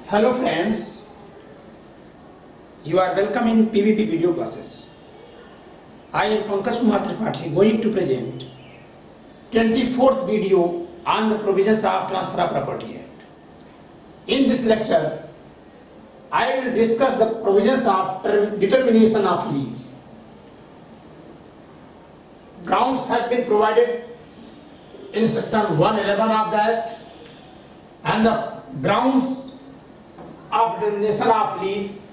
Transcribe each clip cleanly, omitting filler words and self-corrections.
Hello friends, you are welcome in PVP video classes. I am Pankaj Kumar Tripathi going to present 24th video on the provisions of Transfer of Property Act. In this lecture, I will discuss the provisions of determination of lease. Grounds have been provided in section 111 of the Act, and the grounds of determination of lease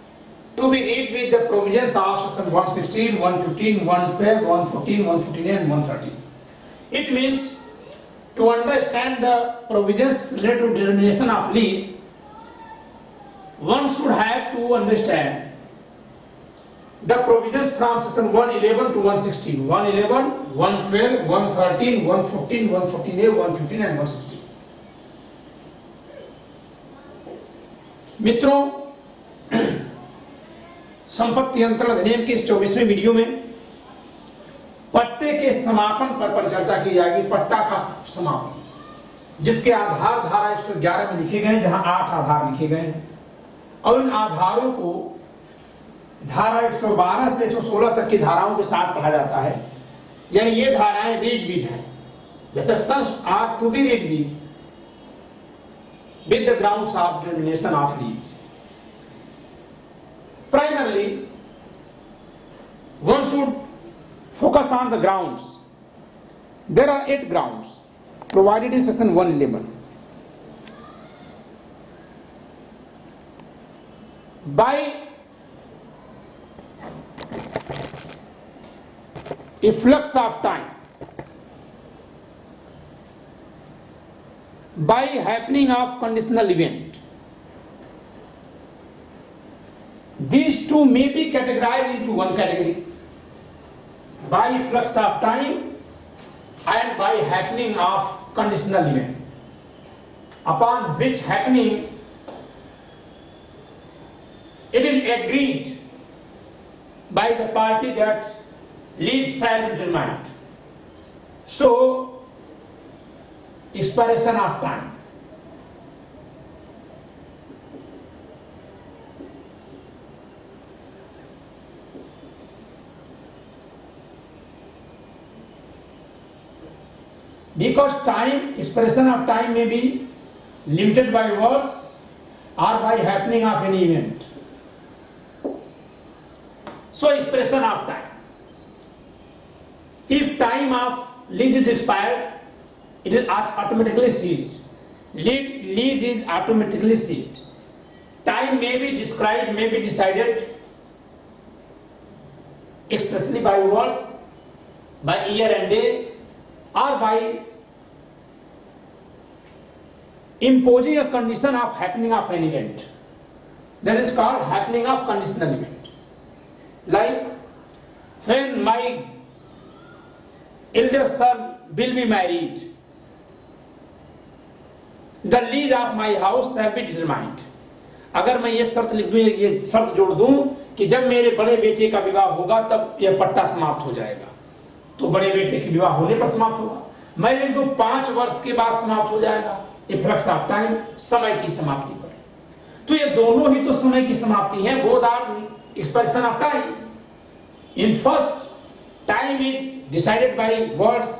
to be read with the provisions of section 116, 115, 112, 114, 115 and 113. It means to understand the provisions related to determination of lease, one should have to understand the provisions from section 111 to 116, 111, 112, 113, 114, 114A, 115 and 116. मित्रों, संपत्ति अंतरण अधिनियम की इस 24वें video में पट्टे के समापन पर चर्चा की जाएगी। पट्टा का समापन, जिसके आधार धारा 111 में लिखे गए हैं, जहां 8 आधार लिखे गए हैं, और उन आधारों को धारा 112 से 116 तक की धाराओं के साथ पढ़ा जाता है। यानी ये धाराएं रीड विद हैं, जैसे sections are to be read with the grounds of determination of lease. Primarily, one should focus on the grounds. There are 8 grounds provided in section 111. By efflux of time, by happening of conditional event, these two may be categorized into one category: by efflux of time and by happening of conditional event, upon which happening it is agreed by the party that lease shall be determined. So, expiration of time. Because time, expiration of time may be limited by words or by happening of any event. So, expiration of time. If time of lease is expired, it is automatically seized. Lease is automatically seized. Time may be described, may be decided expressly by words, by year and day, or by imposing a condition of happening of an event. That is called happening of conditional event. Like when my elder son will be married, the lease of my house shall be determined. अगर मैं ये शर्त लिख दूं, ये शर्त जोड़ दूं कि जब मेरे बड़े बेटे का विवाह होगा तब यह पट्टा समाप्त हो जाएगा, तो बड़े बेटे के विवाह होने पर समाप्त होगा। मैं लिख दूं 5 वर्ष के बाद समाप्त हो जाएगा, इफ्लक्स ऑफ टाइम, समय की समाप्ति पर। तो ये दोनों ही तो समय की समाप्ति है, both are expression of time. In first, time is decided by words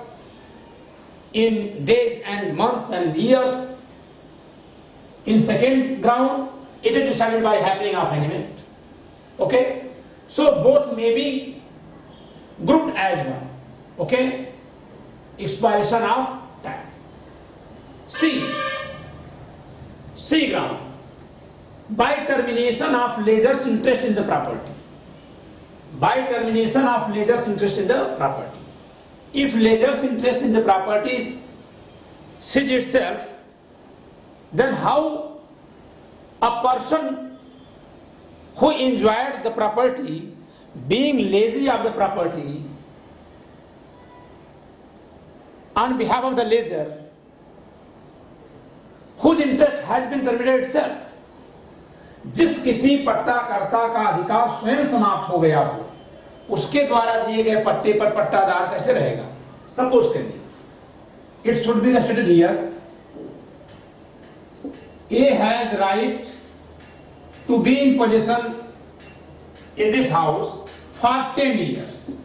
in days and months and years. In second ground, it is decided by happening of an event. Okay, so both may be grouped as one. Okay, expiration of time. C ground, by termination of lessor's interest in the property. By termination of lessor's interest in the property. If lessor's interest in the property is seized itself, then how a person who enjoyed the property, being lazy of the property, on behalf of the lessor, whose interest has been terminated itself, जिस किसी पट्टाकर्ता का अधिकार स्वयं समाप्त हो गया हो, उसके द्वारा दिए गए पट्टे पर पट्टादार कैसे रहेगा? सपोज करिए, it should be stated here, A has right to be in possession in this house for 10 years.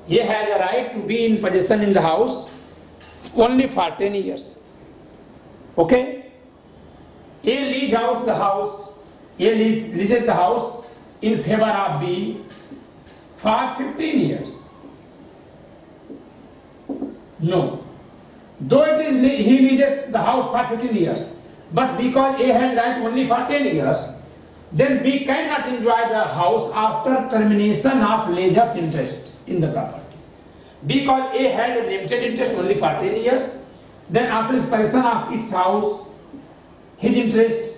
He has a right to be in possession in the house only for 10 years. Okay? A leases the house in favor of B for 15 years. No. Though he leases the house for 15 years, but because A has right only for 10 years, then B cannot enjoy the house after termination of leaser's interest in the property. Because A has a limited interest only for 10 years, then after expiration of its house, his interest,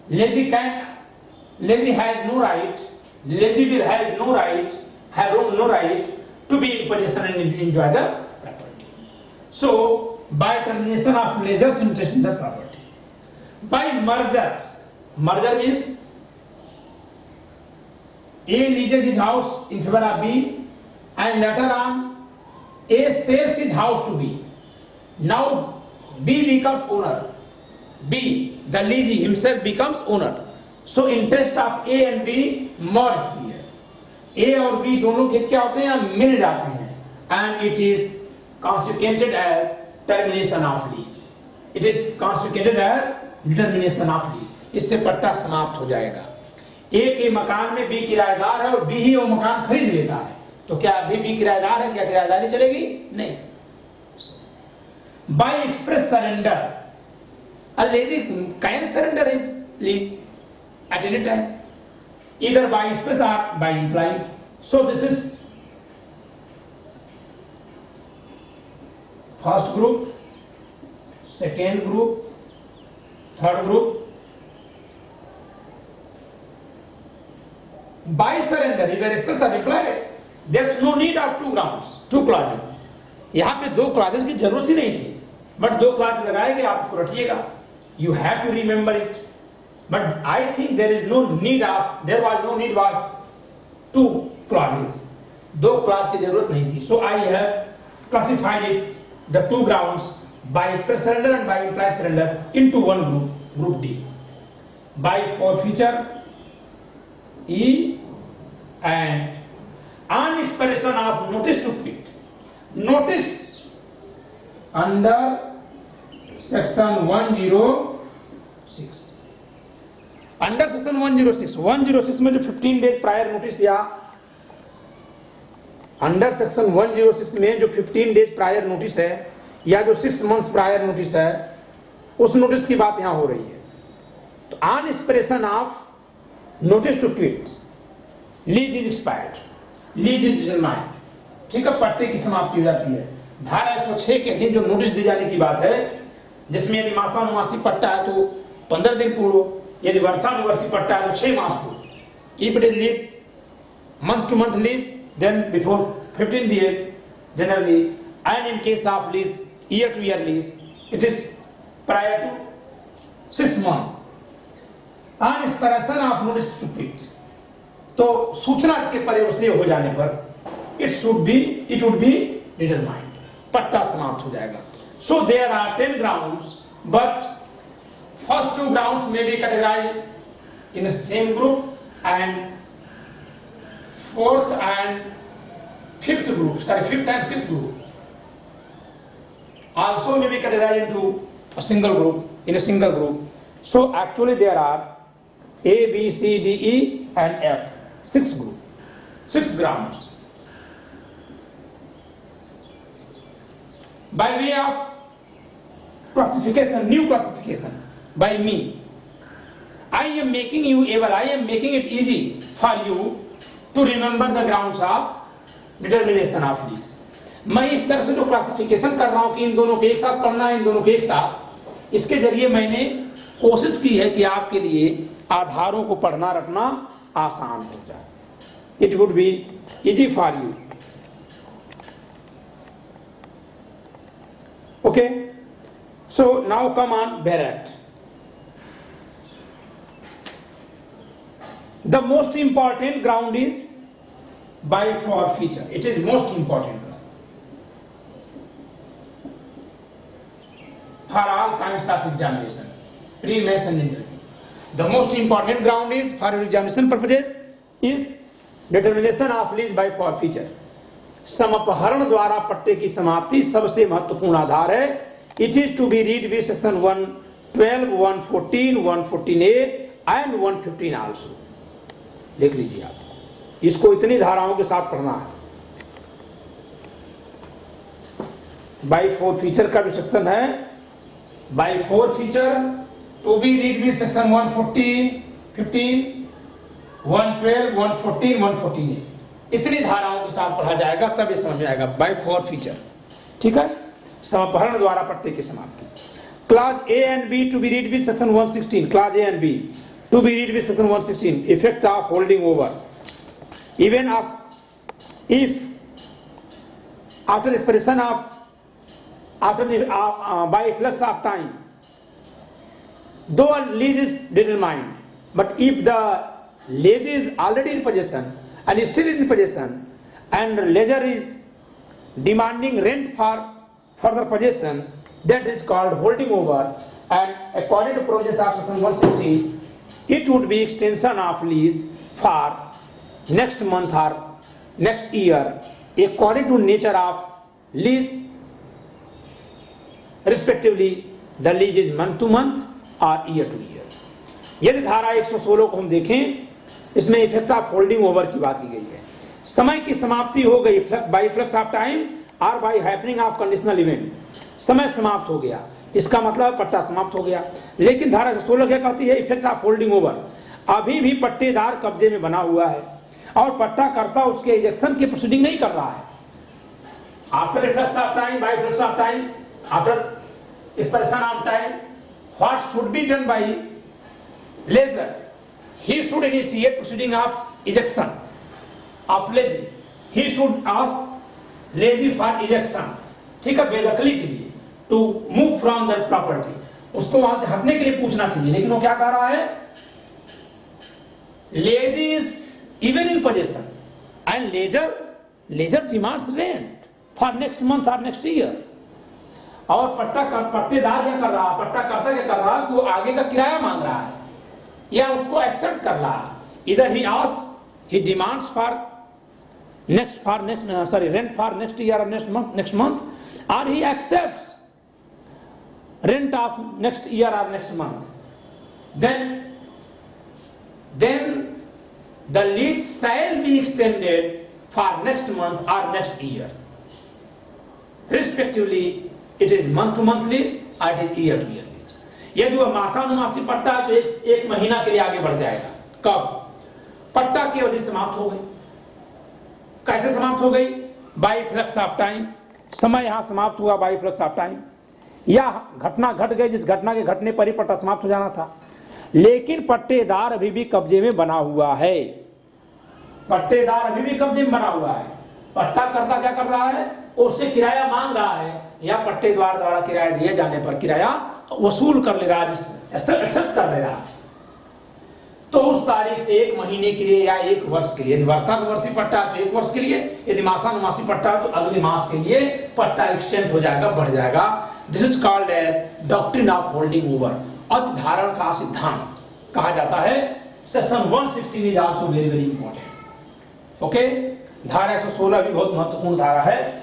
lessee has no right, lessee will have no right to be in possession and enjoy the property. So, by termination of leaser's interest in the property, by merger means A leases his house in favor of B, and later on A sells his house to B. Now B becomes owner. B, the lessee himself becomes owner. So interest of A and B merge here. A और B दोनों के क्या होते हैं, मिल जाते हैं, and it is consequented as termination of lease. It is consequented as termination of lease. इससे पट्टा समाप्त हो जाएगा. A के मकान में B किराएदार है और B ही वो मकान खरीद लेता है, तो क्या B किराएदार है, क्या किराएदारी चलेगी? नहीं. By express surrender, a lessee can surrender his lease at any time, either by express or by implied. So this is first group, second group, third group. By surrender, either express or implied, there's no need of two clauses. यहाँ पे दो clauses की जरूरत ही नहीं थी, but दो clause लगाए गए, आप उसको रखिएगा. You have to remember it. But I think there was no need of two clauses. दो क्लॉज की जरूरत नहीं थी. So I have classified it, the two grounds, by express surrender and by implied surrender, into one group D. By forfeiture E, and on expiration of notice to quit. Notice under section 106. Under section 106 में जो 15 days prior notice, या under section 106 में जो 15 days prior notice है, या जो 6 months prior notice है, उस नोटिस की बात यहां हो रही है. तो on expression of notice to quit, lease is expired, lease is determined. ठीक है, पट्टे की समाप्ति हो जाती है. धारा 106 के अधीन जो नोटिस दी जाने की बात है, जिसमें यदि मासानुमासी पट्टा है तो 15 दिन पूर्व, यदि वर्षानुवर्षी पट्टा है तो 6 मास पूर्व. If it is lease month two month lease, then before 15 days generally, and in case of lease year to year lease, it is prior to 6 months. on expiration of notice to quit, तो सूचना के परिवश हो जाने पर it would be determined, पट्टा समाप्त हो जाएगा. So there are 10 grounds, but first 2 grounds may be categorized in the same group, and fourth and fifth and sixth group also may be categorized into a single group. So actually there are A, B, C, D, E and F, 6 grounds. By way of classification, new classification by me, I am making it easy for you to remember the grounds of determination of lease. मैं इस तरह से जो classification कर रहा हूं कि इन दोनों को एक साथ पढ़ना है, इन दोनों को एक साथ, इसके जरिए मैंने कोशिश की है कि आपके लिए आधारों को पढ़ना रखना आसान हो जाए. It would be easy for you. Okay, so now come on Barrett. The most important ground is by forfeiture. It is most important ground for all kinds of examination. pre-mentioned interview. The most important ground is for your examination purposes is determination of lease by forfeiture. समापहरण द्वारा पट्टे की समाप्ति सबसे महत्वपूर्ण आधार है. It is to be read with section 112, 114, 114A and 115 also. देख लीजिए आप, इसको इतनी धाराओं के साथ पढ़ना है. बाई फोरफीचर का जो सेक्शन है, by forfeiture to be read with section 114, 15, 112, 114, 114A, इतनी धाराओं के साथ पढ़ा जाएगा तब ये समझ में आएगा. बाई फोरफीचर, ठीक है, समापहरण द्वारा पट्टे की समाप्ति. Class A and B to be read with section 116. Class A and B to be read with section 116. Effect of holding over even if after expiration of by flux of time, though a lease is determined, but if the lease is already in possession and still in possession and lessor is demanding rent for further possession, that is called holding over, and according to provisions of section 116, it would be extension of lease for next month or next year according to nature of lease, respectively the lease is month to month or year to year. यदि धारा 116 को हम देखें, इसमें effect of holding over की बात की गई है. समय की समाप्ति हो गई बाई फ्लक्स ऑफ टाइम और by happening of conditional event. समय समाप्त हो गया, इसका मतलब पट्टा समाप्त हो गया. लेकिन धारा 116 क्या कहती है? इफेक्ट ऑफ होल्डिंग ओवर, अभी भी पट्टेदार कब्जे में बना हुआ है और पट्टा करता उसके इजेक्शन की प्रोसीडिंग नहीं कर रहा है. After reflux of time, by flux of time, after expression of time, what should be done by lessor? He should initiate proceeding of ejection of lessee. He should ask lessee for ejection, ठीक है, बेदखली के लिए, to move from that property. उसको वहां से हटने के लिए पूछना चाहिए. लेकिन वो क्या कह रहा है? Lazy is even in possession and leisure demands rent for next month or next year. और पट्टेदार क्या कर रहा है? पट्टाकर्ता क्या कर रहा है? वो आगे का किराया मांग रहा है या उसको एक्सेप्ट कर रहा है. Either he demands for rent for next year or next month, or he accepts rent of next year or next month. Then the lease shall be extended for next month or next year. Respectively, it is month to month lease or it is year to year lease. यदि वह मासानुमासी पट्टा है तो एक महीना के लिए आगे बढ़ जाएगा. कब? पट्टा की अवधि समाप्त हो गई. कैसे समाप्त हो गई? By flux of time. समय यहां समाप्त हुआ बाई फ्लक्स ऑफ टाइम, या घटना घट गई जिस घटना के घटने पर ही पट्टा समाप्त हो जाना था. लेकिन पट्टेदार अभी भी कब्जे में बना हुआ है. पट्टेदार अभी भी कब्जे में बना हुआ है. पट्टाकर्ता क्या कर रहा है? उससे किराया मांग रहा है या पट्टेदार द्वारा किराया दिए जाने पर किराया वसूल कर ले रहा है, एक्सेप्ट कर ले रहा है. तो उस तारीख से एक महीने के लिए या एक वर्ष के लिए, यदि वर्षानुवर्षी पट्टा है तो एक वर्ष के लिए, यदि मासानुमासी पट्टा है तो अगले मास के लिए पट्टा एक्सटेंड हो जाएगा, बढ़ जाएगा. This is called as doctrine of holding over. अतिधारण का सिद्धांत कहा जाता है. Section 116 is also very very important. Okay, धारा 116 भी बहुत महत्वपूर्ण धारा है.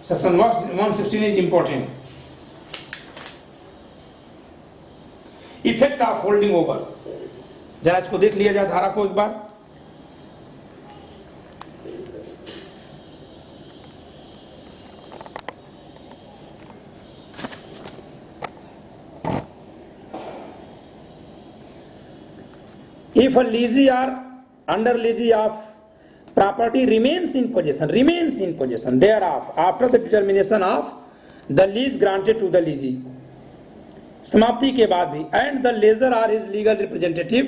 Section 116 is important. Effect of holding over, जरा इसको देख लिया जाए धारा को एक बार. If a lessee or under lessee of property remains in possession thereof after the determination of the lease granted to the lessee, समाप्ति के बाद भी, and the lessor or his legal representative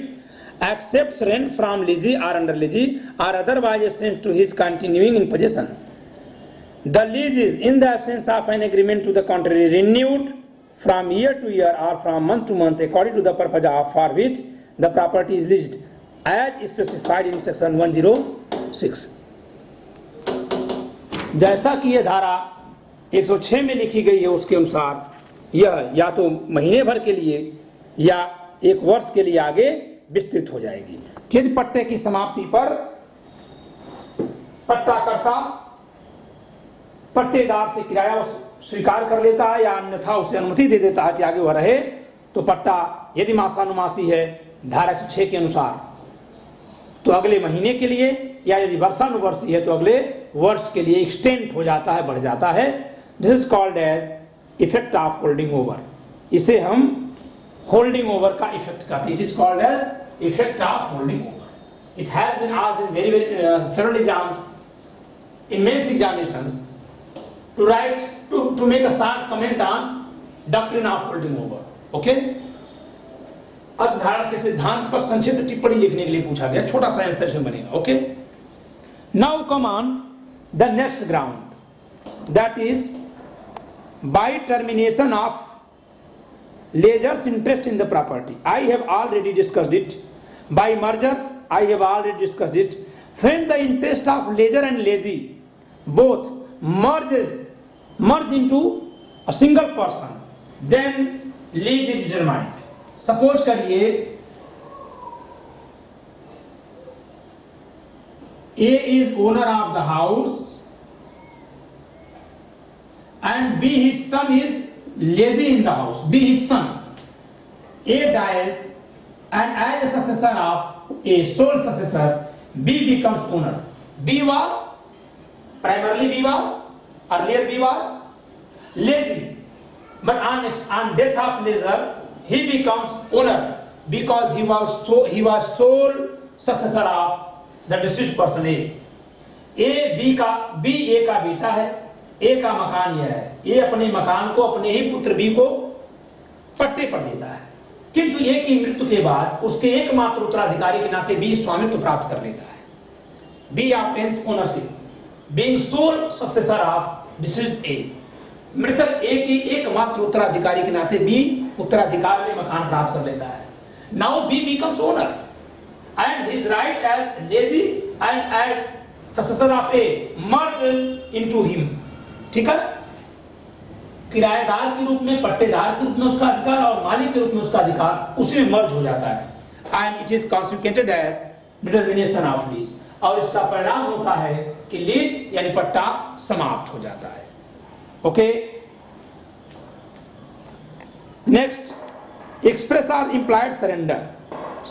accepts rent from lessee or under lessee or otherwise assents to his continuing in possession, the lease is in the absence of an agreement to the contrary renewed from year to year or from month to month according to the purpose of for which the property is leased as specified in section 106. जैसा कि ये धारा 106 में लिखी गई है उसके अनुसार यह या तो महीने भर के लिए या 1 वर्ष के लिए आगे विस्तृत हो जाएगी। यदि पट्टे की समाप्ति पर पट्टाकर्ता पट्टेदार से किराया स्वीकार कर लेता है या अन्यथा उसे अनुमति दे देता है कि आगे वह रहे, तो पट्टा यदि मासानुमासी है धारा 106 के अनुसार तो अगले महीने के लिए, या यदि वर्षानुवर्षी है तो अगले वर्ष के लिए एक्सटेंड हो जाता है, बढ़ जाता है। This is called as effect of holding over. इसे हम होल्डिंग ओवर का इफेक्ट कहते हैं। It is called as effect of holding over. It has been asked in very several exams, in many examinations, to write to make a short comment on doctrine of holding over. Okay? अवधारणा के सिद्धांत पर संक्षिप्त टिप्पणी लिखने के लिए पूछा गया, छोटा सा आंसर से बनेगा। Okay, now come on the next ground, that is by termination of lessor's interest in the property. I have already discussed it. By merger I have already discussed it. When the interest of lessor and lessee both merge into a single person, then lease is determined. Suppose करिए A is owner of the house and B, his son, is lazy in the house. B, his son. A dies and as a successor of A, sole successor, B becomes owner. B was primarily B was, earlier B was lazy, but on death of leisure he becomes owner because he was sole successor of the deceased person A. B A का बेटा है, A का मकान यह है, A अपने मकान को अपने ही पुत्र B को पट्टे पर देता है, किंतु A की मृत्यु के बाद उसके एकमात्र उत्तराधिकारी के नाते B स्वामित्व प्राप्त कर लेता है। B obtains ownership being sole successor of deceased A. मृतक A की एकमात्र उत्तराधिकारी के नाते B उत्तराधिकार में मकान प्राप्त कर लेता है। Now B becomes owner and his right as lazy and as successor of A merges into him. ठीक है, किराएदार के रूप में, पट्टेदार के रूप में उसका अधिकार और मालिक के रूप में उसका अधिकार उसी में मर्ज हो जाता है। And it is consequented as determination of lease. और इसका परिणाम होता है कि लीज यानी पट्टा समाप्त हो जाता है। ओके, नेक्स्ट एक्सप्रेस और implied surrender.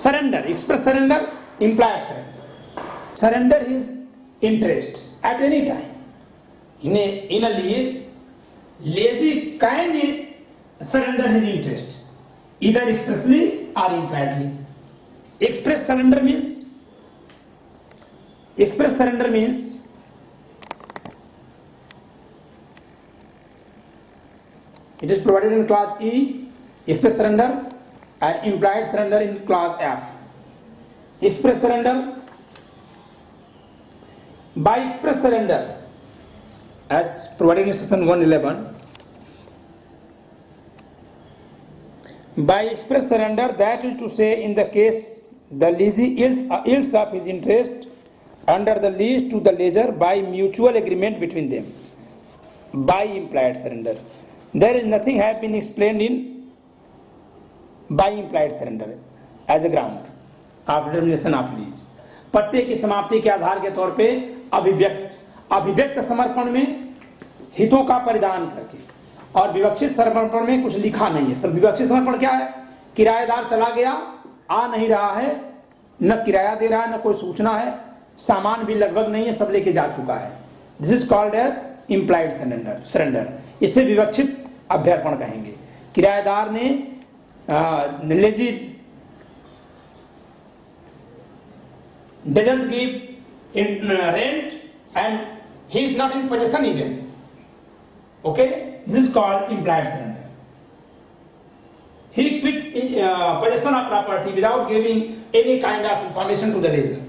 Surrender, express surrender, implied surrender. Surrender is interest at any time in a lease. Lazy can surrender his interest either expressly or impliedly. Express surrender means it is provided in clause E, express surrender, and implied surrender in clause F. Express surrender, by express surrender as provided in section 111, by express surrender, that is to say in the case the leasee yields up his interest under the lease to the lessor by mutual agreement between them. By implied surrender, there is nothing have been explained in by implied surrender as a ground of determination of lease. पट्टे की समाप्ति के आधार के तौर पे अभिव्यक्त समर्पण में हितों का परिधान करके, और विवक्षित समर्पण में कुछ लिखा नहीं है। सब विवक्षित समर्पण क्या है? किराएदार चला गया, आ नहीं रहा है, न किराया दे रहा है, न कोई सूचना है, सामान भी लगभग नहीं है, सब लेके जा चुका है। This is called as implied surrender. इसे विवक्षित अभ्यर्पण कहेंगे। किराएदार ने lessee doesn't give rent and he is not in possession even. Okay, this is called implied surrender. He quit possession of property without giving any kind of information to the lessor.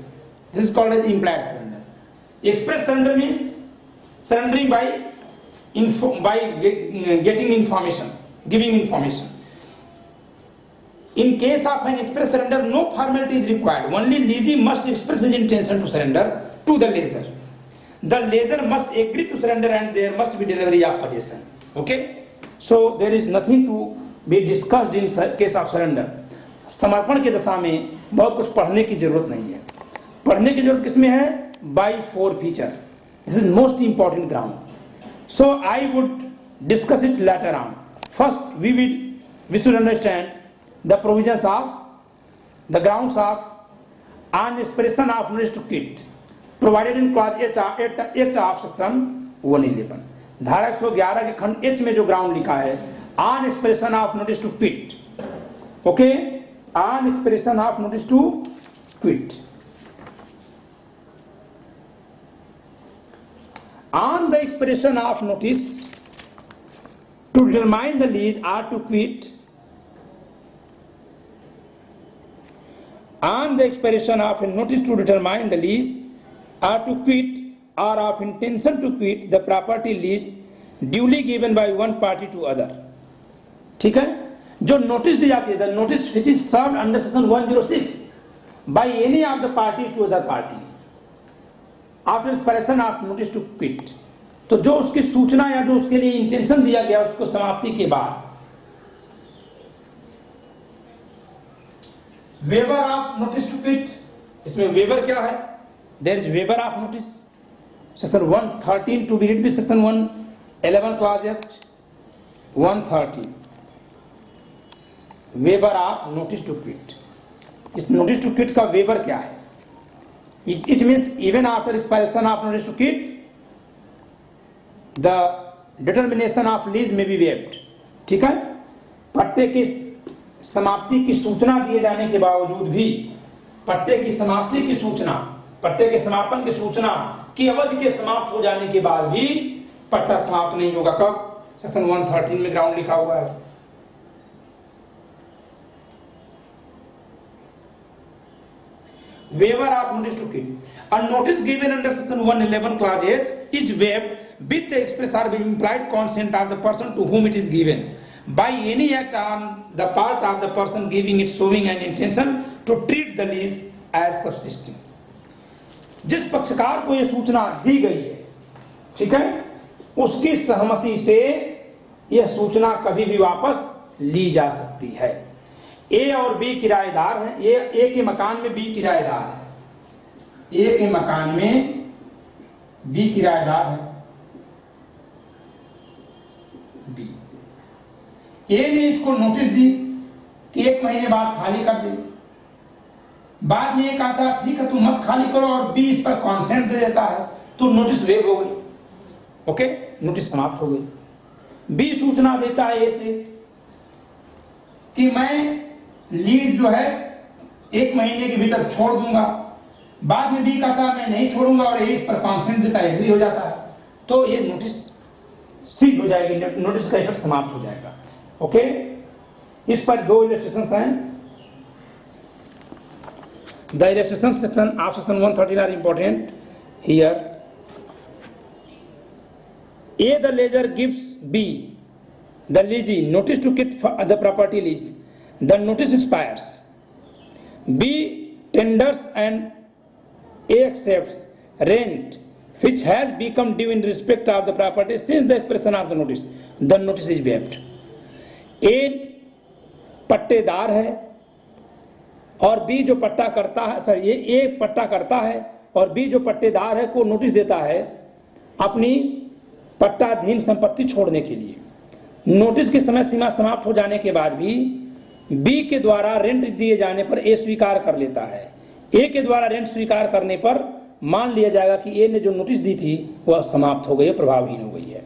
This is called as implied surrender. Express surrender means surrendering by getting information, giving information. In case of an express surrender, no formality is required. Only lessee must express his intention to surrender to the lessor. the lessor must agree to surrender and there must be delivery of possession. Okay, so there is nothing to be discussed in case of surrender. समर्पण की दशा में बहुत कुछ पढ़ने की जरूरत नहीं है. पढ़ने की जरूरत किसमें है? by forfeiture. This is most important ground. So I would discuss it later on. First we should understand the provisions of the grounds of on expression of notice to quit provided in clause H of section 111. धारा 111 के खंड H में जो ground लिखा है on expression of notice to quit. Okay, on expression of notice to quit. On the expression of notice to determine the lease or to quit, on the expiration of a notice to determine the lease or to quit or of intention to quit the property lease duly given by one party to other. ठीक है, जो notice दी जाती है, the notice which is served under section 106 by any of the party to other party after expiration of notice to quit, तो जो उसकी सूचना या जो उसके लिए इंटेंशन दिया गया उसको समाप्ति के बाद waiver of notice to quit. इसमें वेवर क्या है? There is waiver of notice section 113 to be read by section 111 clause H 113 waiver of notice to quit. इस नोटिस टू क्विट का वेवर क्या है? It means even after expiration of notice to quit the determination of lease may be waived. ठीक है, पट्टे की समाप्ति की सूचना दिए जाने के बावजूद भी पट्टे की समाप्ति की सूचना, पट्टे के समापन की सूचना की अवधि के समाप्त हो जाने के बाद भी पट्टा समाप्त नहीं होगा. कब? सेक्शन 113 में ग्राउंड लिखा हुआ है. Waiver of notice to quit. A notice given under section 111 clause H is waived with the express or implied consent of the person to whom it is given by any act on the part of the person giving it showing an intention to treat the lease as subsisting. जिस पक्षकार को यह सूचना दी गई है, ठीक है, उसकी सहमति से यह सूचना कभी भी वापस ली जा सकती है. ए और बी किराएदार हैं. ए के मकान में बी किराएदार है. ए के मकान में बी किराएदार है. बी ए ने इसको नोटिस दी कि 1 महीने बाद खाली कर दे. बाद में एक आता ठीक है तुम मत खाली करो और बी इस पर कॉन्सेंट दे देता है तो नोटिस वेव हो गई. ओके, नोटिस समाप्त हो गई. बी सूचना देता है ए से कि मैं लीज जो है 1 महीने के भीतर छोड़ दूंगा. बाद में बी कहता मैं नहीं छोड़ूंगा और ए इस पर कॉन्सेंट देता है, एग्री हो जाता है, तो ये नोटिस सीज हो जाएगी, नोटिस का इफेक्ट समाप्त हो जाएगा. ओके, इस पर 2 इलस्ट्रेशंस हैं. The illustration section of section 113 are important here. A the lessor gives B the leasee notice to quit the property lease. The notice expires. B tenders and A accepts rent which has become due in respect of the property since the expiration of the notice. The notice is waived. A पट्टेदार है और B जो पट्टा करता है, sir ये A पट्टा करता है और B जो पट्टेदार है को नोटिस देता है अपनी पट्टाधीन संपत्ति छोड़ने के लिए. नोटिस की समय सीमा समाप्त हो जाने के बाद भी बी के द्वारा रेंट दिए जाने पर ए स्वीकार कर लेता है. ए के द्वारा रेंट स्वीकार करने पर मान लिया जाएगा कि ए ने जो नोटिस दी थी वह समाप्त हो गई है, प्रभावहीन हो गई है.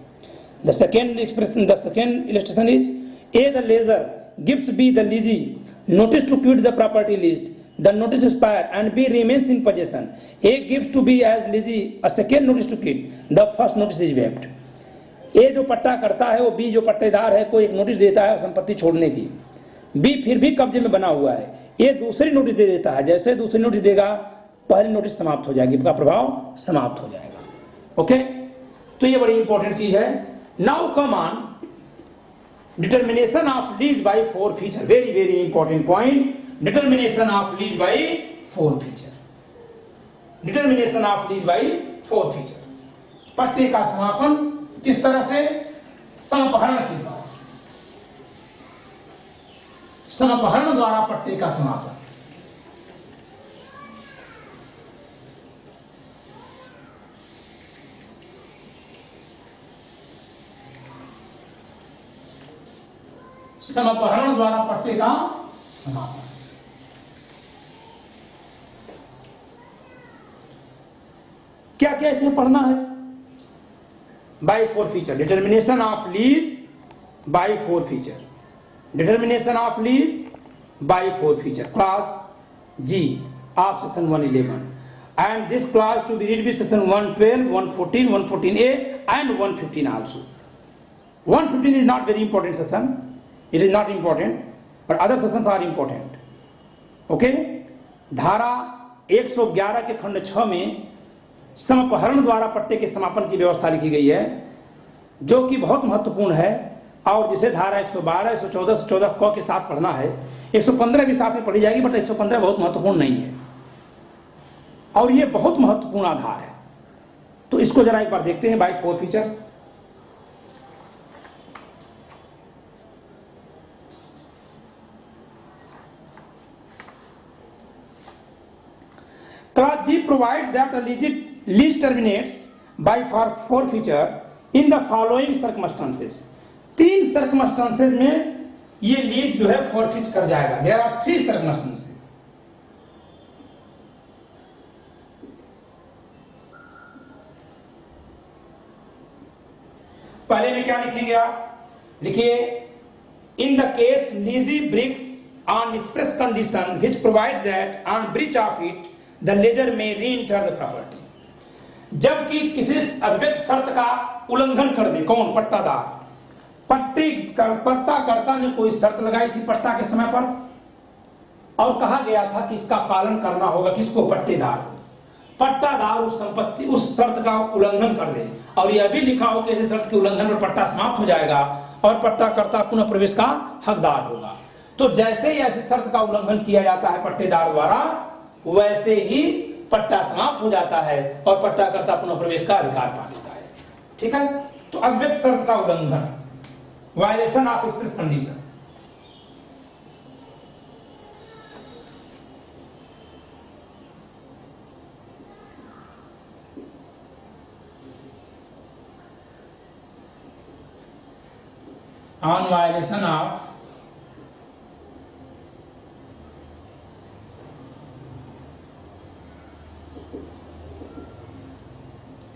The second expression, the second illustration is A the lessor gives B the lessee notice to quit the property leased. The notice expires and B remains in possession. A gives to B as leasee a second notice to quit. The first notice is waived. A जो पट्टा करता है वो B जो पट्टेदार है को एक नोटिस देता है संपत्ति छोड़ने की. B फिर भी कब्जे में बना हुआ है. A दूसरी नोटिस दे देता है. जैसे दूसरी नोटिस देगा पहली नोटिस समाप्त हो जाएगी, इसका प्रभाव समाप्त हो जाएगा. ओके, तो ये बड़ी इंपॉर्टेंट चीज है. Now come on determination of lease by forfeiture. Very very important point. Determination of lease by forfeiture. Determination of lease by forfeiture. पट्टे का समापन किस तरह से? समापहरण के द्वारा, समापहरण द्वारा पट्टे का समापन। समापहरण द्वारा पट्टे का समापन। क्या क्या इसमें पढ़ना है? By forfeiture, determination of lease by forfeiture, determination of lease by forfeiture, class G of section 111, and this clause to be read with section 112, 114, 114A and 115 also. 115 is not very important section, it is not important, but other sections are important. Okay? धारा 111 के खंड 6 में समापहरण द्वारा पट्टे के समापन की व्यवस्था लिखी गई है, जो कि बहुत महत्वपूर्ण है और जिसे धारा 112, 114, 114 क के साथ पढ़ना है। 115 भी साथ में पढ़ी जाएगी, बट 115 बहुत महत्वपूर्ण नहीं है और ये बहुत महत्वपूर्ण आधार है। तो इसको जरा एक बार देखते हैं। By forfeiture, clause G provides that a lease terminates by forfeiture in the following circumstances. 3 circumstances में ये लीज जो है फॉरफिच कर जाएगा। There are 3 circumstances. पहले में क्या लिखेंगे आप? लिखिए, in the case leasee breaks on express condition which provides that on breach of it the lessor may re-enter the property. जबकि किसी अभिव्यक्त शर्त का उल्लंघन कर दे, कौन? पट्टादार। पट्टाकर्ता ने कोई शर्त लगाई थी पट्टा के समय पर और कहा गया था कि इसका पालन करना होगा, किसको? पट्टेदार को। पट्टादार उस संपत्ति, उस शर्त का उल्लंघन कर दे और यह भी लिखा हो कि ऐसे शर्त के उल्लंघन पर पट्टा समाप्त हो जाएगा और पट्टाकर्ता पुनः प्रवेश का हकदार होगा। तो जैसे ही ऐसी शर्त का उल्लंघन किया जाता है पट्टेदार द्वारा, वैसे ही पट्टा समाप्त हो जाता है और पट्टाकर्ता पुनः प्रवेश का अधिकार पा लेता है। ठीक है? तो अव्यक्त शर्त का उल्लंघन, violation of express condition. On violation of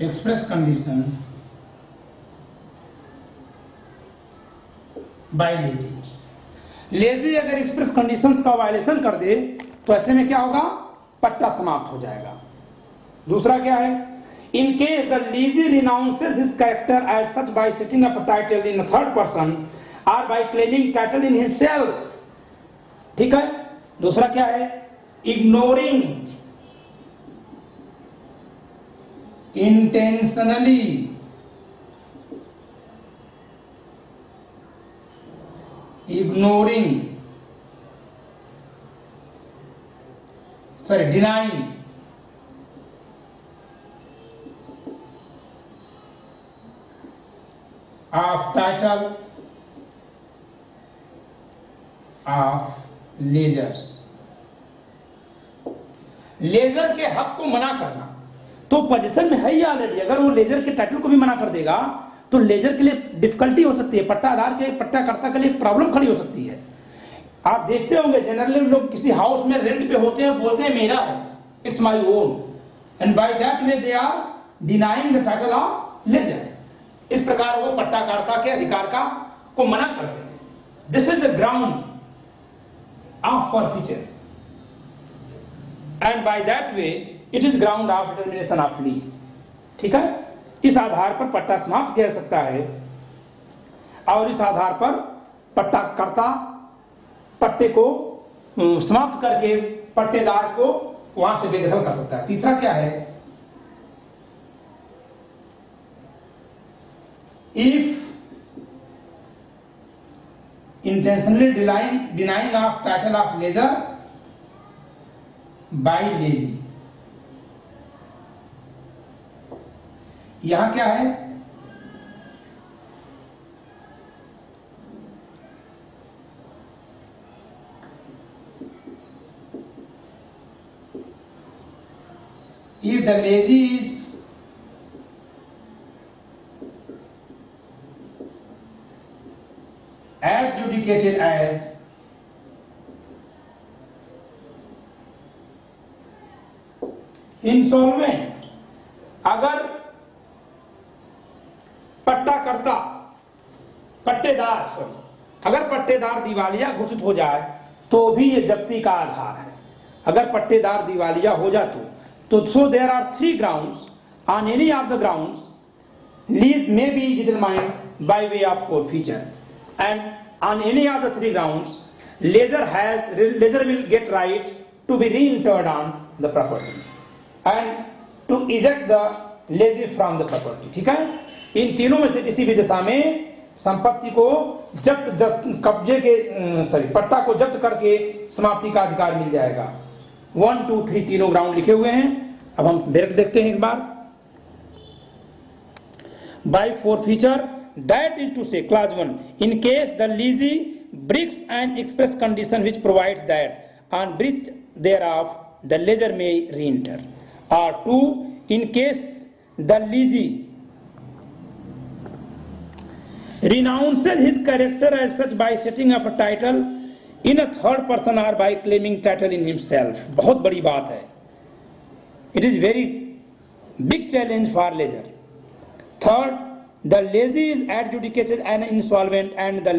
express condition by lessee. Lazy अगर एक्सप्रेस कंडीशंस का वायलेशन कर दे तो ऐसे में क्या होगा? पट्टा समाप्त हो जाएगा। दूसरा क्या है? In case the lessee renounces his character as such by setting up a title in a third person और by claiming title in himself. ठीक है? दूसरा क्या है? Ignoring intentionally denying of title of lessor's. Lessor के हक को मना करना तो पोजीशन में है ही ऑलरेडी। अगर वो लेजर के टाइटल को भी मना कर देगा तो लेजर के लिए डिफिकल्टी हो सकती है, पट्टादार के, पट्टाकर्ता के लिए प्रॉब्लम खड़ी हो सकती है। आप देखते होंगे जनरली लोग किसी हाउस में रेंट पे होते हैं, बोलते हैं मेरा है, it's my own, and by that way they are denying the title of lessor. इस प्रकार वो पट्टाकर्ता के अधिकार का को मना करते हैं। This is a ground of forfeiture and by that way it is ground of determination of lease. ठीक है? इस आधार पर पट्टा समाप्त किया जा सकता है और इस आधार पर पट्टाकर्ता पट्टे को समाप्त करके पट्टेदार को वहां से बेदखल कर सकता है। तीसरा क्या है? If intentionally denying of title of leisure by lazy, यहां क्या है, if the lessee is adjudicated as insolvent, अगर पट्टाकर्ता पट्टेदार सॉरी अगर पट्टेदार दिवालिया घोषित हो जाए तो भी ये जब्ती का आधार है। अगर पट्टेदार दिवालिया हो जाए तो so there are 3 grounds on any of the grounds lease may be determined by way of forfeiture, and on any of the 3 grounds lessor will get right to be reinterred on the property and to eject the lessee from the property। ठीक है, इन तीनों में से किसी भी दशा में संपत्ति को कब्जे के पट्टा को जब्त करके समाप्ति का अधिकार मिल जाएगा। 1 2 3 तीनों ग्राउंड लिखे हुए हैं। अब हम डायरेक्ट देखते हैं एक बार। By forfeiture that is to say clause 1 in case the lessee breaks an express condition which provides that on breach thereof the lessor may re-enter, or 2 in case the lessee renounces his character as such by setting up a title in a third person or by claiming title in himself। बहुत बड़ी बात है, it is very big challenge for lessor। Third, the lessee is adjudicated an insolvent and the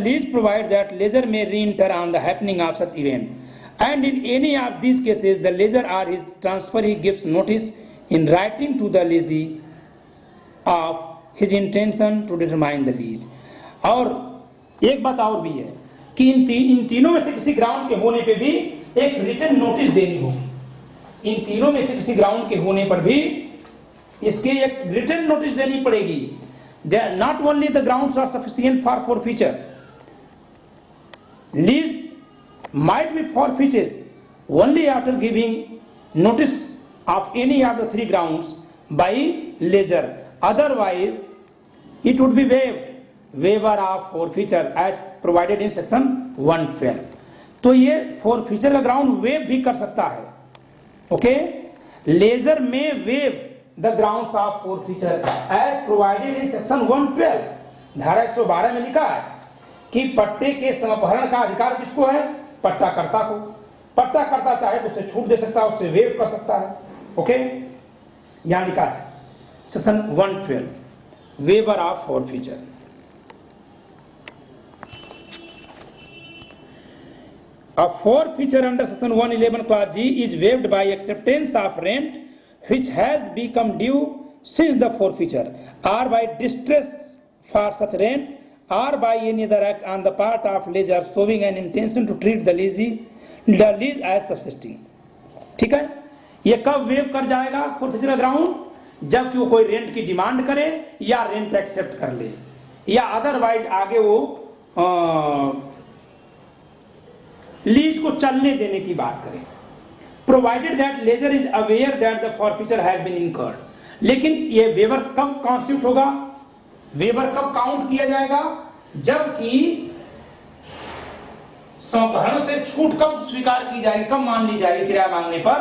lease provides that lessor may re-enter on the happening of such event, and in any of these cases the lessor or his transferee gives notice in writing to the lessee of his intention to determine the lease। और एक बात और भी है कि इन तीनों में से किसी ग्राउंड के होने पे भी एक रिटन नोटिस देनी होगी। इन तीनों में से किसी ग्राउंड के होने पर भी इसके एक रिटन नोटिस देनी पड़ेगी। Not only the grounds are sufficient for forfeiture, lease might be forfeited only after giving notice of any of the 3 grounds by lessor, otherwise it would be waiver of forfeiture as provided in section 112। तो ये forfeiture का ground wave भी कर सकता है। Okay, lessor may waive the grounds of forfeiture as provided in section 112। धारा 112 में लिखा है कि पट्टे के समापहरण का अधिकार किसको है, पट्टाकर्ता को। पट्टाकर्ता चाहे तो उसे छूट दे सकता है, उससे वेव कर सकता है। ओके, यहां लिखा है section 112 waiver of forfeiture. A forfeiture under section 111 clause G is waived by acceptance of rent which has become due since the forfeiture, or by distress for such rent, or by any other act on the part of lessor showing an intention to treat the lease as subsisting। ठीक है, ये कब wave कर जाएगा forfeiture ground, जबकि वो कोई rent की डिमांड करे या रेंट एक्सेप्ट कर ले, या अदरवाइज आगे वो लीज को चलने देने की बात करें। Provided that lessor is aware that the forfeiture has been incurred. लेकिन ये वेवर कब कॉन्स्टिट्यूट होगा, वेवर कब काउंट किया जाएगा, जबकि संपहरण से छूट कब स्वीकार की जाएगी, कब मान ली जाएगी किराया मांगने पर,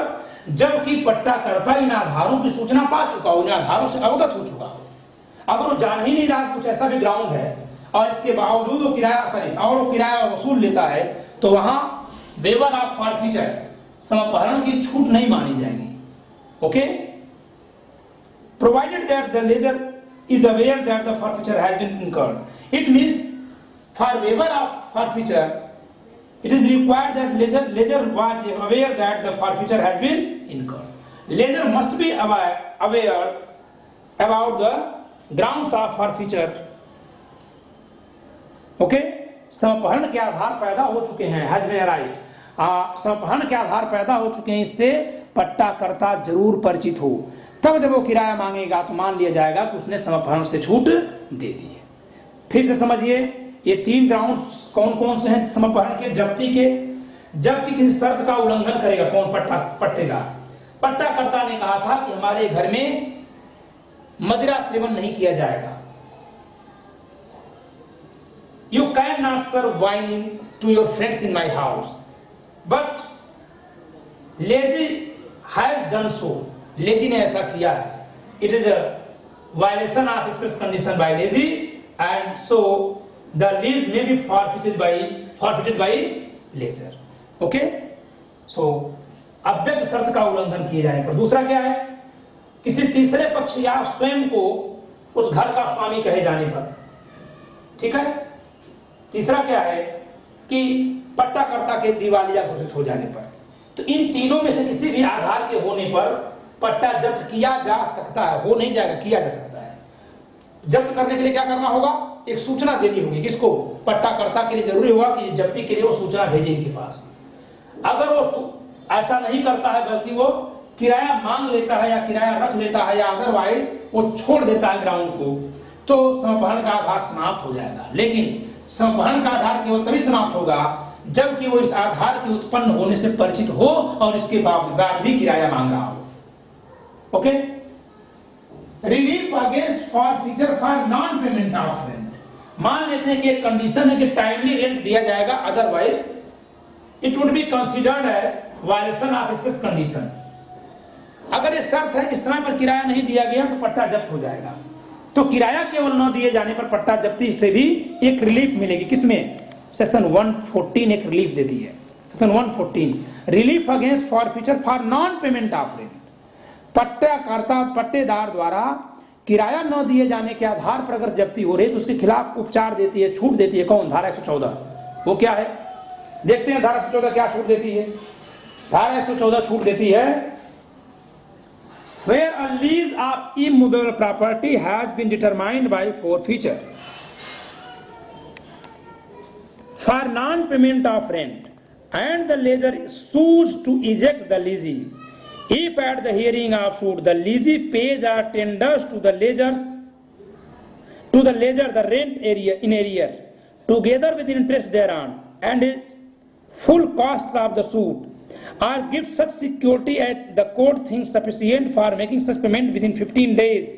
जबकि पट्टाकर्ता इन आधारों की सूचना पा चुका हो, इन आधारों से अवगत हो चुका हो। अगर वो जान ही नहीं रहा कुछ ऐसा भी ग्राउंड है और इसके बावजूद वो किराया वसूल लेता है, तो वहां वेवर ऑफ फॉरफीचर समापहरण की छूट नहीं मानी जाएगी। Okay, provided that the lessor is aware that the forfeiture has been incurred। It means for waiver of forfeiture it is required that lessor was aware that the forfeiture has been incurred। Lessor must be aware about the grounds of forfeiture। Okay, समापहरण के आधार पैदा हो चुके हैं, has been arised। समापहरण के आधार पैदा हो चुके हैं, इससे पट्टाकर्ता जरूर परिचित हो, तब जब वो किराया मांगेगा तो मान लिया जाएगा कि उसने समापहरण से छूट दे दी है। फिर से समझिए, ये 3 ग्राउंड्स कौन कौन से हैं समापहरण के, जब्ती के। जब्ती किसी शर्त का उल्लंघन करेगा कौन, पट्टेदार। पट्टाकर्ता ने कहा था कि हमारे घर में मदिरा सेवन नहीं किया जाएगा। You cannot serve wine to your friends in my house, but lazy has done so. Lazy ने ऐसा किया है। It is a violation of express condition by lazy, and so the lease may be forfeited by leisure. Okay? So अव्यक्त शर्त का उल्लंघन किए जाने पर। दूसरा क्या है? किसी तीसरे पक्ष या स्वयं को उस घर का स्वामी कहे जाने पर। ठीक है? तीसरा क्या है कि पट्टाकर्ता के दिवालिया घोषित हो जाने पर। तो इन तीनों में से किसी भी आधार के होने पर पट्टा जब्त किया जा सकता है, हो नहीं जाएगा, किया जा सकता है। जब्त करने के लिए क्या करना होगा? एक सूचना देनी होगी। किसको? पट्टाकर्ता के लिए जरूरी होगा कि जब्ती के लिए वो सूचना भेजे इनके पास। अगर वो ऐसा नहीं करता है बल्कि वो किराया मांग लेता है या किराया रख लेता है या अदरवाइज वो छोड़ देता है ग्राउंड को, तो समपहरण का आधार समाप्त हो जाएगा। लेकिन समपहरण का आधार केवल तभी समाप्त होगा जबकि वो इस आधार के उत्पन्न होने से परिचित हो और इसके बाद भी किराया मांग रहा हो। Okay? Relief against forfeiture for non payment of rent. मान लेते हैं कि एक कंडीशन है कि टाइमली रेंट दिया जाएगा, otherwise it would be considered as violation of express condition. अगर ये शर्त है कि समय पर किराया नहीं दिया गया तो पट्टा जब्त हो जाएगा। तो किराया केवल न दिए जाने पर पट्टा जब्ती से भी एक रिलीफ मिलेगी। किसमें? सेक्शन 114 एक रिलीफ देती है। Section 114 relief against forfeiture for non payment of rent. पट्टेदार द्वारा किराया न दिए जाने के आधार पर अगर जब्ती हो रही तो उसके खिलाफ उपचार देती है, छूट देती है। कौन? धारा 114। वो क्या है? देखते हैं धारा 114 क्या छूट देती है। धारा 114 छूट देती है where a lease of immovable property has been determined by forfeiture for non-payment of rent and the lessor sues to eject the lessee, if at the hearing of suit the lessee pays or tenders to the lessor the rent area in arrear together with interest thereon and full costs of the suit, or give such security as the court thinks sufficient for making such payment within 15 days.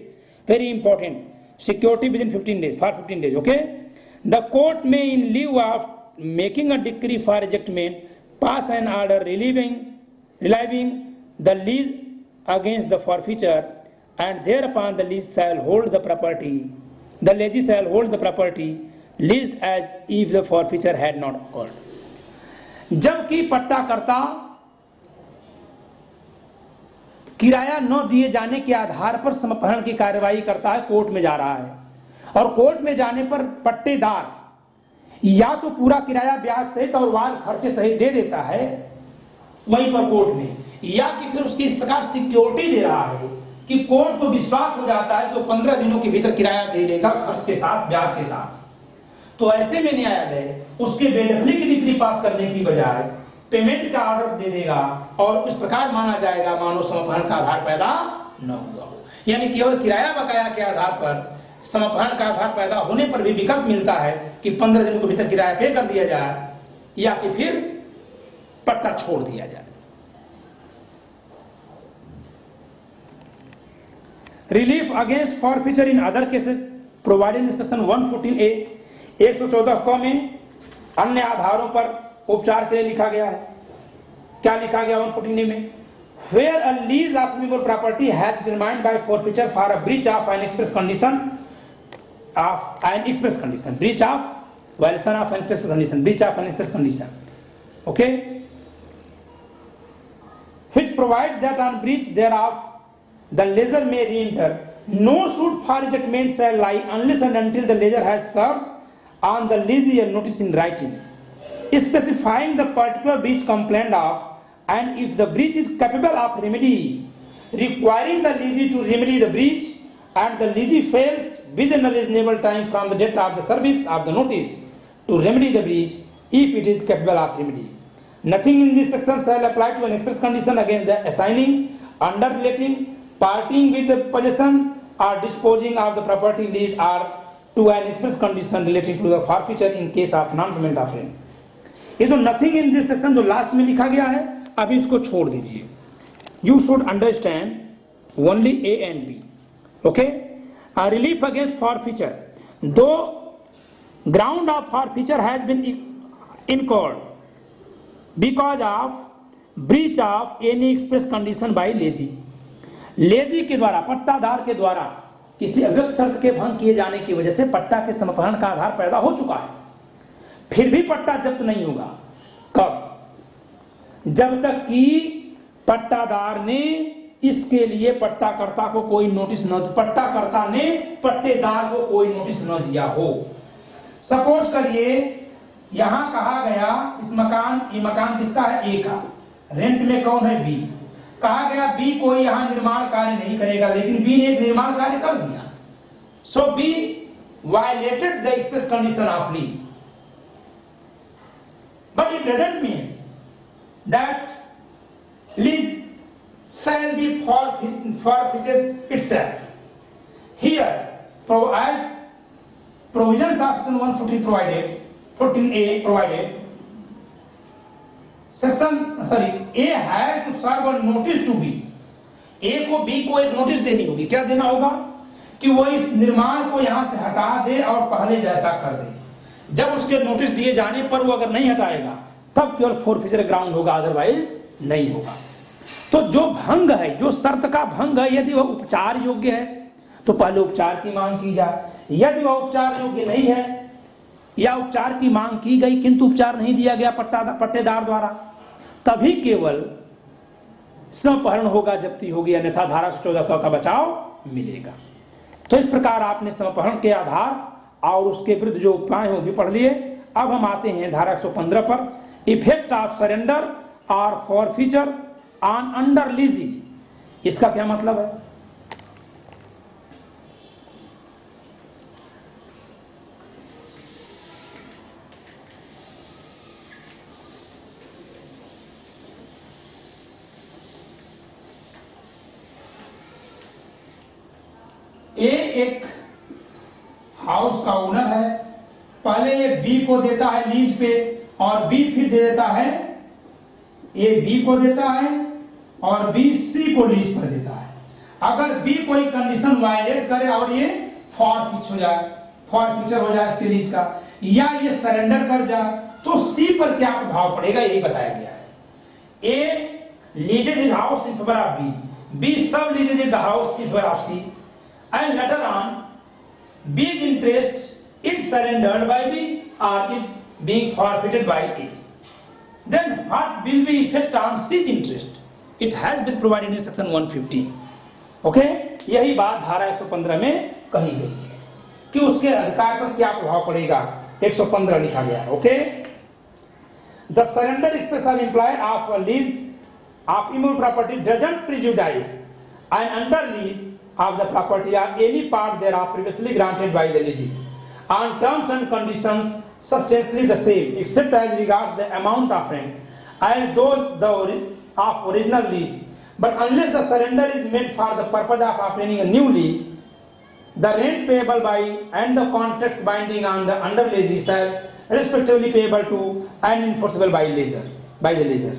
Very important. Security within 15 days, for 15 days. Okay? The court may, in lieu of making a decree for ejectment, pass an order relieving the lease against the forfeiture, and thereupon the lease shall hold the property. The lessee shall hold the property leased as if the forfeiture had not occurred. जबकि पट्टाकर्ता किराया न दिए जाने के आधार पर समपहरण की कार्यवाही करता है, कोर्ट में जा रहा है और कोर्ट में जाने पर पट्टेदार या तो पूरा किराया ब्याज सहित और वाद खर्चे सहित दे देता है वहीं पर कोर्ट में, या कि फिर उसकी इस प्रकार सिक्योरिटी दे रहा है कि कोर्ट को विश्वास हो जाता है कि वो 15 दिनों के भीतर किराया दे देगा खर्च के साथ, ब्याज के साथ। तो ऐसे में न्यायालय उसके बेदखली की डिग्री पास करने की बजाय पेमेंट का ऑर्डर दे देगा और इस प्रकार माना जाएगा मानो समपहरण का आधार पैदा न हुआ हो। यानी केवल किराया बकाया के आधार पर समपहरण का आधार पैदा होने पर भी विकल्प मिलता है कि 15 दिनों के भीतर किराया पे कर दिया जाए या कि फिर पट्टा छोड़ दिया जाए। Relief against forfeiture in other cases provided in section 114A 114 क में अन्य आधारों पर उपचार के लिए लिखा गया है। क्या लिखा गया 114A में? Where a lease of movable property has been determined by forfeiture for a breach of an express condition breach of violation of an express condition, breach of an express condition, okay, which provides that on breach thereof the lessor may re-enter. No suit for ejectment shall lie unless and until the lessor has served on the lessee a notice in writing specifying the particular breach complained of, and if the breach is capable of remedy, requiring the lessee to remedy the breach, and the lessee fails within a reasonable time from the date of the service of the notice to remedy the breach, if it is capable of remedy. Nothing in this section shall apply to an express condition against the assigning, underletting, parting with the possession, or disposing of the property leased, or to an express condition relating to the forfeiture in case of non-payment of rent. ये जो nothing in this section जो last में लिखा गया है अभी इसको छोड़ दीजिए। You should understand only A and B, okay. Relief against forfeiture दो ground of forfeiture has been incurred because of breach of any express condition by lessee. Lessee के द्वारा, पट्टादार के द्वारा किसी अव्यक्त शर्त के भंग किए जाने की वजह से पट्टा के समर्पण का आधार पैदा हो चुका है, फिर भी पट्टा जब्त नहीं होगा। कब? जब तक कि पट्टादार ने इसके लिए पट्टाकर्ता को कोई नोटिस न, पट्टाकर्ता ने पट्टेदार को कोई नोटिस न दिया हो। सपोज करिए यहां कहा गया इस मकान, ये मकान किसका है? ए का। रेंट में कौन है? बी। कहा गया बी कोई यहां निर्माण कार्य नहीं करेगा, लेकिन बी ने एक निर्माण कार्य कर दिया। So B violated the express condition of lease, but it doesn't mean that lease shall be forfeited itself. Here, as provisions of section 114 provided, 14A provided, section A has to serve a notice to B. A को B को एक notice देनी होगी। क्या देना होगा? कि वो इस निर्माण को यहां से हटा दे और पहले जैसा कर दे। जब उसके नोटिस दिए जाने पर वो अगर नहीं हटाएगा तब केवल फोरफीचर ग्राउंड होगा, अदरवाइज नहीं होगा। तो जो भंग है, जो शर्त का भंग है, यदि वह उपचार योग्य है तो पहले उपचार की मांग की जाए। यदि वह उपचार योग्य नहीं है या उपचार की मांग की गई किंतु उपचार नहीं दिया गया पट्टेदार द्वारा, तभी केवल समपहरण होगा, जब्ती होगी, अन्यथा धारा 114 का बचाव मिलेगा। तो इस प्रकार आपने समपहरण के आधार और उसके विरुद्ध जो उपाय हैं वो भी पढ़ लिए। अब हम आते हैं धारा 115 पर, इफेक्ट ऑफ सरेंडर और फॉरफीचर ऑन अंडर लीजी। इसका क्या मतलब है? ए एक हाउस का ओनर है, पहले ये बी को देता है लीज पे और बी फिर दे देता है, ए बी को देता है और बी सी को लीज पर देता है। अगर बी कोई कंडीशन वायलेट करे और ये फॉरफीचर हो जाए, फॉरफीचर हो जाए इसके लीज का, या ये सरेंडर कर जाए, तो सी पर क्या प्रभाव पड़ेगा यही बताया गया है। A leases his house in favour of B, B sub leases the house in favour of C, and later on B's interest is surrendered by B और is being forfeited by A. Then what will be effect on C's interest? It has been provided in section 150. Okay? यही बात धारा 115 में कही गई है कि उसके अधिकार पर क्या प्रभाव पड़ेगा। 115 लिखा गया है। Okay? The surrender express implied of a lease of immovable property doesn't prejudice an under lease of the property or any part thereof previously granted by the lessee on terms and conditions substantially the same, except as regards the amount of rent as those of original lease. But unless the surrender is made for the purpose of obtaining a new lease, the rent payable by and the contracts binding on the under lessee shall respectively payable to and enforceable by the lessor.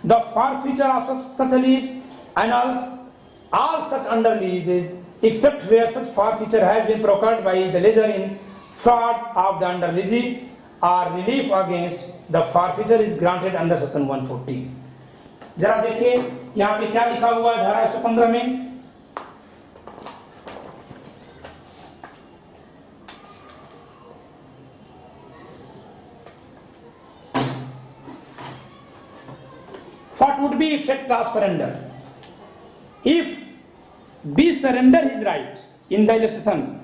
The forfeiture of such a lease and all such under leases, except where such forfeiture has been procured by the lessor in fraud of the under lessee or relief against the forfeiture is granted under section 114. जरा देखिए यहाँ पे क्या लिखा हुआ है धारा 115 में। What would be effect of surrender? If B surrender his right in the illustration,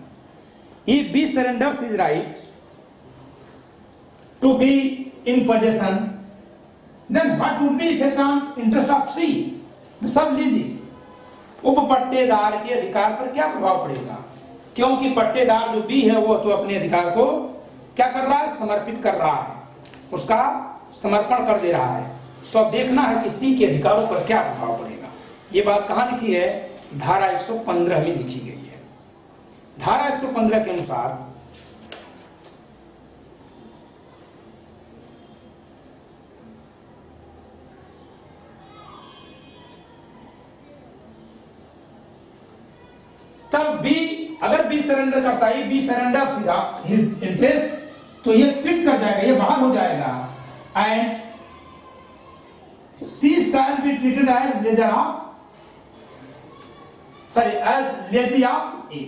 if B surrenders his right to be in possession, then what would be effect on interest of C, the sub leasee? उपपट्टेदार के अधिकार पर क्या प्रभाव पड़ेगा? क्योंकि पट्टेदार जो B है वो तो अपने अधिकार को क्या कर रहा है? समर्पित कर रहा है, उसका समर्पण कर दे रहा है। तो अब देखना है कि सी के अधिकारों पर क्या प्रभाव पड़ेगा। ये बात कहां लिखी है? धारा 115 में लिखी गई है। धारा 115 के अनुसार तब बी, अगर बी सरेंडर करता है, बी सरेंडर हिज इंटरेस्ट, तो ये क्विट कर जाएगा, ये बाहर हो जाएगा, and C shall be treated as lessor of as lessee of A,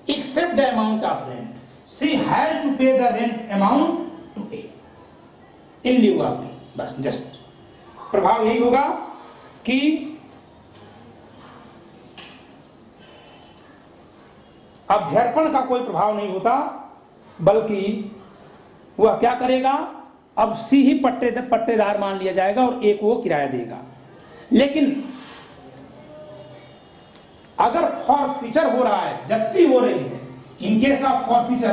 except the amount of rent. C has to pay the rent amount to A in lieu of B. बस just प्रभाव यही होगा कि अभ्यर्पण का कोई प्रभाव नहीं होता, बल्कि वह क्या करेगा, अब सी ही पट्टेदार मान लिया जाएगा और ए को किराया देगा। लेकिन अगर फॉरफीचर हो रहा है, जब्ती हो रही है, in case of forfeiture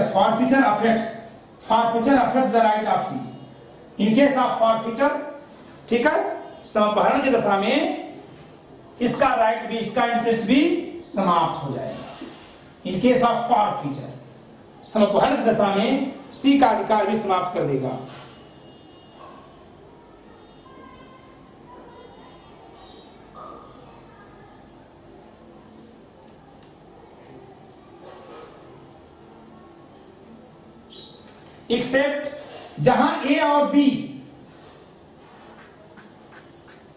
affects the right of C. In case of forfeiture, ठीक है, समापहरण की दशा में इसका राइट भी, इसका इंटरेस्ट भी समाप्त हो जाएगा। इन केस ऑफ फॉरफीचर, समापहरण की दशा में सी का अधिकार भी समाप्त कर देगा। एक्सेप्ट जहां ए और बी,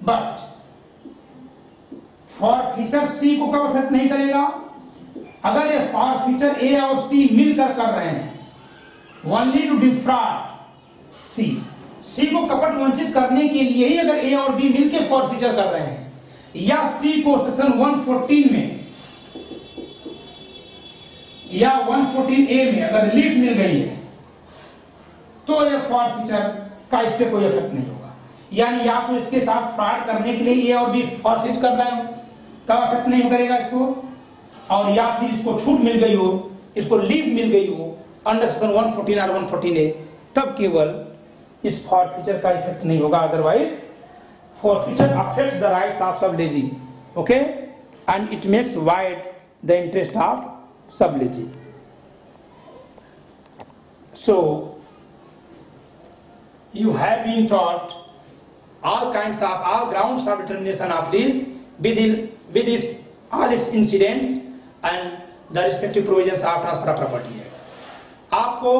बट फॉरफीचर सी को कब अफेक्ट नहीं करेगा? अगर ये फॉरफीचर ए और सी मिलकर कर रहे हैं, ओनली टू डिफ्रॉड सी को कपट वंचित करने के लिए ही अगर ए और बी मिलकर फॉरफीचर कर रहे हैं, या सी को सेक्शन 114 में या 114A में अगर रिलीफ मिल गई है, तो ये फॉरफीचर का इस पे कोई इफेक्ट नहीं होगा। यानी या तो इसके साथ फ्रॉड करने के लिए ए और बी फॉरफीच कर रहे हो, तब इफेक्ट नहीं करेगा इसको, और या फिर इसको छूट मिल गई हो, इसको लीव मिल गई हो अंडर सेक्शन 114 और 114A, तब केवल इस फॉरफीचर का इफेक्ट नहीं होगा। Otherwise forfeiture affects the rights of sub lessee, okay, and it makes void the interest of sub lessee. So you have been taught all grounds of determination of lease with all its incidents and the respective provisions of transfer of property है। आपको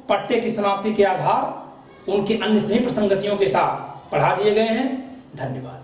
पट्टे की समाप्ति के आधार उनकी अन्य सभी प्रसंगतियों के साथ पढ़ा दिए गए हैं। धन्यवाद।